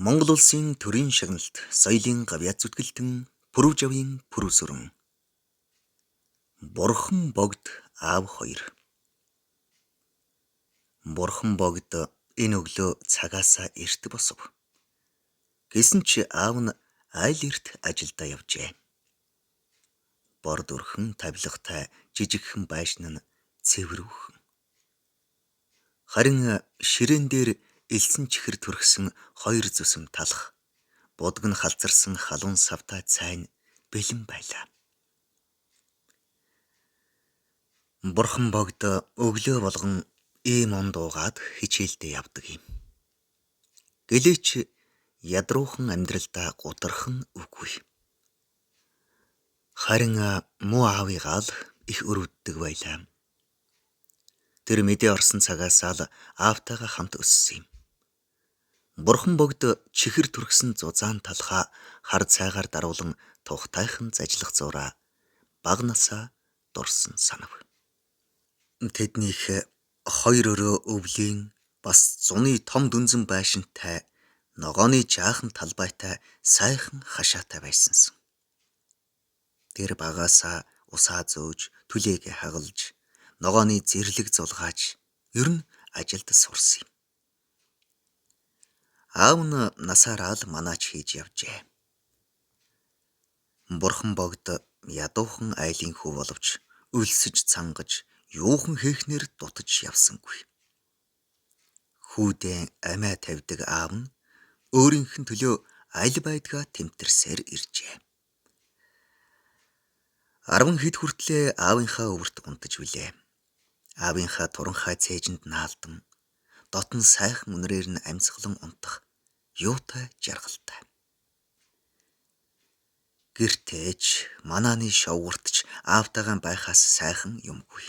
Монгол улсын төрийн шагналт соёлын гавьяа зүтгэлтэн пүрвжавын пүрвсүрэн Бурхан богд аав хоёр. Бурхан богд энэ өглөө цагаасаа эрт босов. Гэсэн чи аав нь айл эрт ажилдаа явжээ. Бор дүрхэн тавилгатай жижигхэн байшин нь цэвэрвхэн. Харин ширээн дээр элсэн чихэр түрхсэн хоёр зүсэм талах, будг нь халзарсан халуун савтай цайн бэлэн байлаа. Бурхан богд өглөө болгон ийм он дуугаад хичээлдээ явдаг юм. Гэлээч ядруухан амьдралдаа гутархан үгүй. Харин муу аавыгаа л их өрөвддөг байлаа. Тэр мэдээ орсон цагаасаа л аавтайгаа хамт өссөн юм. Бурхан богд чихэр түрхсэн зузаан талхаа хар цайгаар даруулан тухтайхан зажлах зураа бага насаа дурсан санав. Тэднийх хоёр өрөө өвлийн бас зуны том дүнзэн байшинтай ногооны жаахан талбайтай сайхан хашаатай байсансан. Тэр багаасаа усаа зөөж, түлээгээ хагалж, ногооны зэрлэг зулгааж, ер нь ажилд сурсан юм. Аав нь насаараа л манаач хийж явжээ. Бурхан богд ядуухан айлын хүү боловч өлсөж цангаж, юухан хийхнэр дутаж явсангүй. Хүүдээ амиа тавьдаг аав нь өөрийнх нь төлөө аль байдгаа тэмтэрсээр иржээ. 10 хэд хүртлээ аавынхаа өвөрт унтаж билээ. Аавынхаа туранхай цээжинд наалдан, дотн сайхан үнрээр нь амьсгалан унтах юутай жаргалтай. Гэртээч манааны шовгортч аавтайгаа байхаас сайхан юмгүй.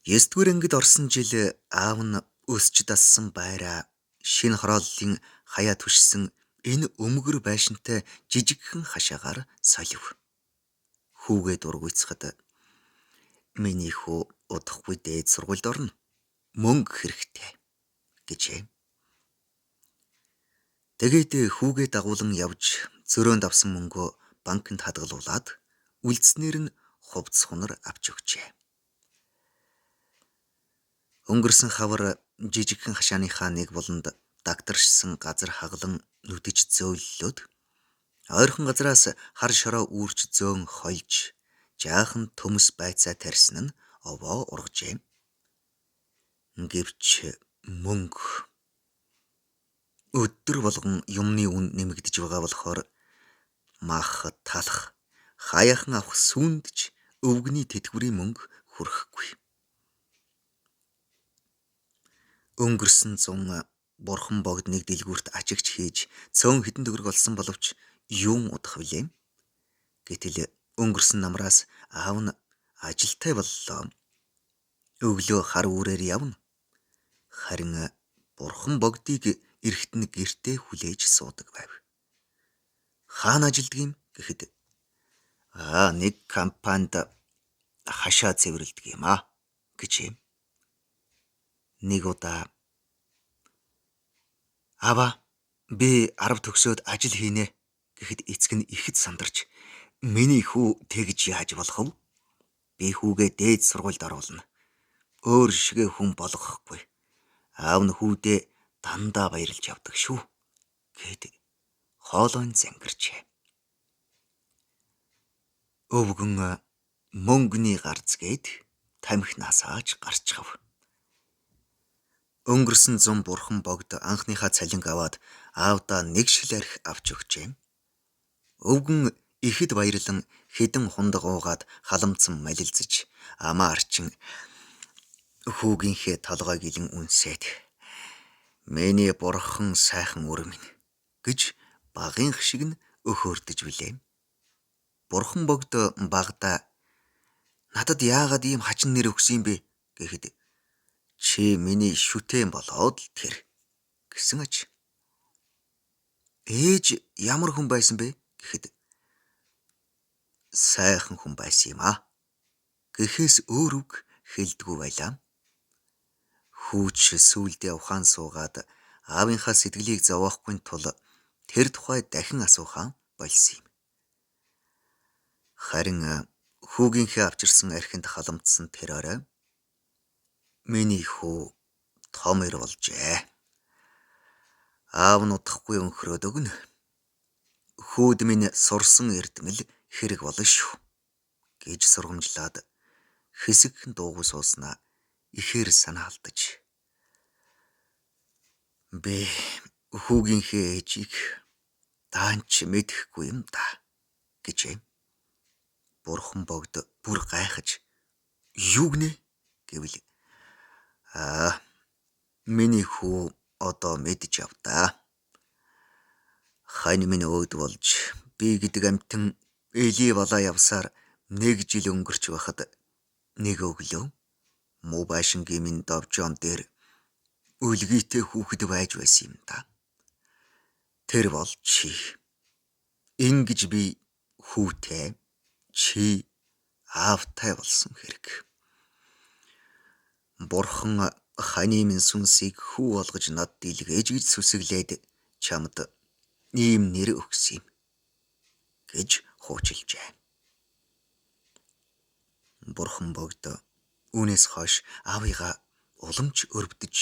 9-р ангид орсон жил аав нь өсч дассан байраа шинэ хорооллын хаяа түшсэн энэ өмгөр байшинтай жижигхэн хашаагаар солив. Хүүгээ дургуйцахад миний хүү удахгүй дээд сургуульд орно. Мөнгө хэрэгтэй гэжээ. Тэгээд хүүгээ дагуулan явж зөрөөнд авсан мөнгөө банкнд хадгалуулад үлдснээр нь хувцс хунар авч өгчээ. Өнгөрсөн хавар жижигхэн хашааныхаа нэг болонд дагдаршсан газар хаглан нүдэж зөөллөд ойрхон газраас хар шороо үүрч зөөн хольж жаахан төмс байцаа тарьсан нь овоо ургажээ. Гэвч мөнгө өдөр болгон юмны үн нэмэгдэж байгаа болохоор мах талах хаяахан авах сүүндж өвгний тэтгэврийн мөнгө хүрэхгүй. Өнгөрсөн 100 бурхан богд нэг дэлгүүрт ажигч хийж цөөн хэдэн төгрөг олсон боловч юун удах вүлээ. Гэтэл өнгөрсөн намраас аав нь ажилтай боллоо. Өглөө хар үүрээр явна. Харин бурхан богдыг эрэхт нь гэртээ хүлээж суудаг байв. Хаана ажилдаг юм гэхэд нэг компанид хашаа цэвэрлэдэг юм гэжээ. Нэг удаа "Ава, би 10 төгсөөд ажил хийнэ" гэхэд эцэг нь ихэд сандарч "Миний хүү тэгж яаж болох вэ? Би хүүгээ дээд сургуульд оруулна. Өөр шигээ хүн болгохгүй. Аав нь хүүдээ дандаа баярлж явдаг шүү" гэд хоолойн зангирчээ. Өвгөн мөнгөний гарц гээд тамхинасаач гарчхав. Өнгөрсөн 100 бурхан богд анхныхаа цалинг аваад аавдаа нэг шил архи авч өгчээ. Өвгөн ихэд баярлан хэдэн хундаг уугаад халамцсан малилзэж амаа арчин хүүгийнхээ толгой гэлэн үнсээд "Миний бурхан сайхан үр минь" гэж багынх шиг нь өхөөрдөж билээ. Бурхан богд багада "Надад яагаад ийм хачин нэр өгсөн юм бэ" гэхэд "Чи миний шүтэн болоод л тэр" гэсэн аж. "Ээж ямар хүн байсан бэ" гэхэд "Сайхан хүн байсан юм гэхээс өөр үг хэлдэггүй байлаа. Хүүч сүүлдээ ухаан суугаад аавынхаа сэтгэлийг зовоохгүй тул тэр тухай дахин асуухаа болсон юм. Харин хүүгийнхээ авчирсан архинд халамтсан тэр орой миний хүү том ир болжээ. Аав нь удахгүй өнхрөөд өгнө. Хүүд минь сурсан эрдмэл хэрэг болно шүү гэж сургамжлаад хэсэгхэн дуугүй сууснаа ихээр санаа алдаж. Би хүүгийнхээ ээжийг даанч мэдэхгүй юм да гэжээ. Бурхан богд бүр гайхаж юу гинэ гэвэл миний хүү одоо мэдж явдаа. Хань минь өөд болж би гэдэг амтэн Эли балаа явсаар 1 жил өнгөрч байхад нэг өглөө муу байшингийн минь довжон дээр үлгийтэй хүүхэд байж байсан юм да. Тэр бол чи. Ингэж би хүүтэй чи аавтай болсон хэрэг. Бурхан ханы минь сүнсийг хүү болгож над дийлгээж гэж сүсэглээд чамд ийм нэр өгсөн юм гэж хуучилжээ. Бурхан богд үүнээс хойш аавыгаа уламж өрөвдөж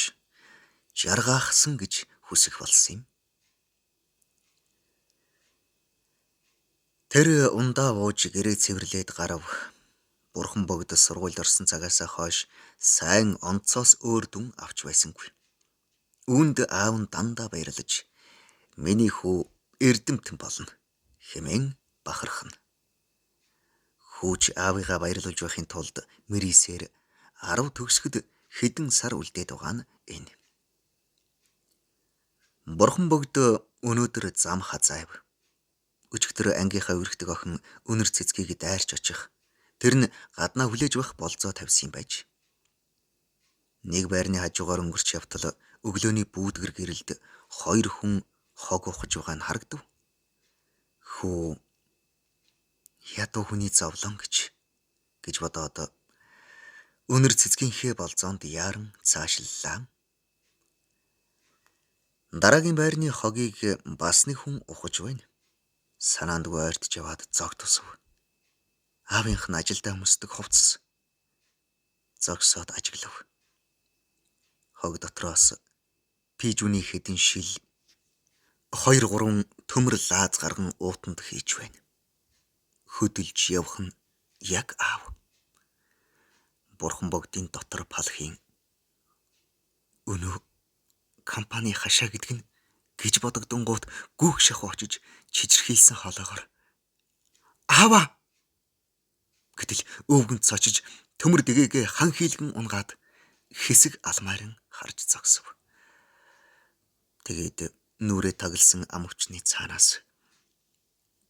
жаргаахсан гэж хүсэх болсон юм. Тэр ундаа бууж гэрээ цэвэрлээд гарав. Бурхан богд сургуульд орсон цагаас хойш сайн онцоос өөр дүн авч байсангүй. Үүнд аав нь дандаа баярлаж миний хүү эрдэмтэн болно хэмээн бахархна. Хүүч аавыгаа баярлуулж байхын тулд мэрийсээр 10 төгсгөд хэдэн сар үлдээд байгаа нь энэ. Бурхан богд өнөөдөр зам хазаав. Өчигдөр ангийнхаа үрхдэг охин өнөр цэцгийг дайрч очих. Тэр нь гаднаа хүлээж байх болцоо тавьсан юм байж. Нэг байрны хажуугаар өнгөрч явтал өглөөний бүүдгэр гэрэлд 2 хүн хог ухаж байгаа нь харагдав. Хүү ядуу хүний зовлон гэж бодоод өнөр цэцгийнхээ болзоонд яаран цаашлалаа. Дараагийн байрны хогийг бас нэг хүн ухаж байна. Санаандгүй ойртож яваад зог тусав. Аавынх нь ажилдаа өмсдөг хувцас. Зогсоод ажиглав. Хог дотроос пижүний хэдэн шил 2-3 төмөр лааз гарган уутанд хийж байна. Хөдөлж явах нь яг аав. Бурхан богдын дотор палхийн өнөө компани хашаа гэдэг нь гэж бодогдонгууд гүүх шахуу очиж чичирхийлсэн хоолоогоор аава гэтэл өвгөнд цочиж төмөр дэгээгээ хан хийлгэн унгаад хэсэг алмаарин харж зогсов. Тэгээд нүрээ тагласан ам хүчний цаанаас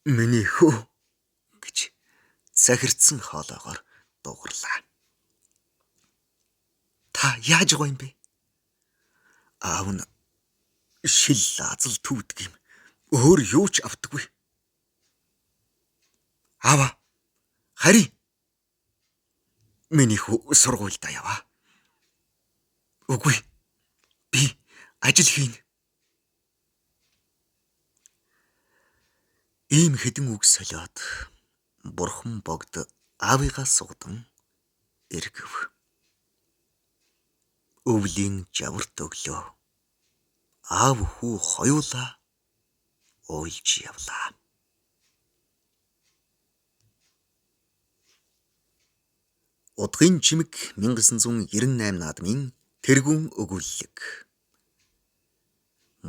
миний хөө гэж захирдсан хоолоогоор дуугарлаа. Та яаж байгаа юм бэ? Аав нь шил лазал түүдэг юм. Өөр юу ч автгүй. Аава хари. Миний хүү сургуультай яваа. Үгүй. Би ажил хийнэ. Ийм хэдэн үг солиод Бурхан богд аавыгаа сугдан эргэв. Өвлийн жаварт өглөө аав хүү хоёулаа уйлж явлаа. Удгын чимэг 1998 наадмын тэргүүн өгүүлэлэг.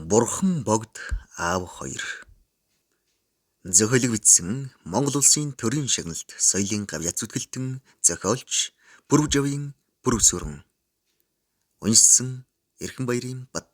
Бурхан богд аав хоёр. Зохиолыг бичсэн Монгол Улсын төрийн шагналт соёлын гавьяц зүтгэлтэн зохиолч Пүрвжавын Пүрвсүрэн. Уншсан Эрхэнбаярын Бат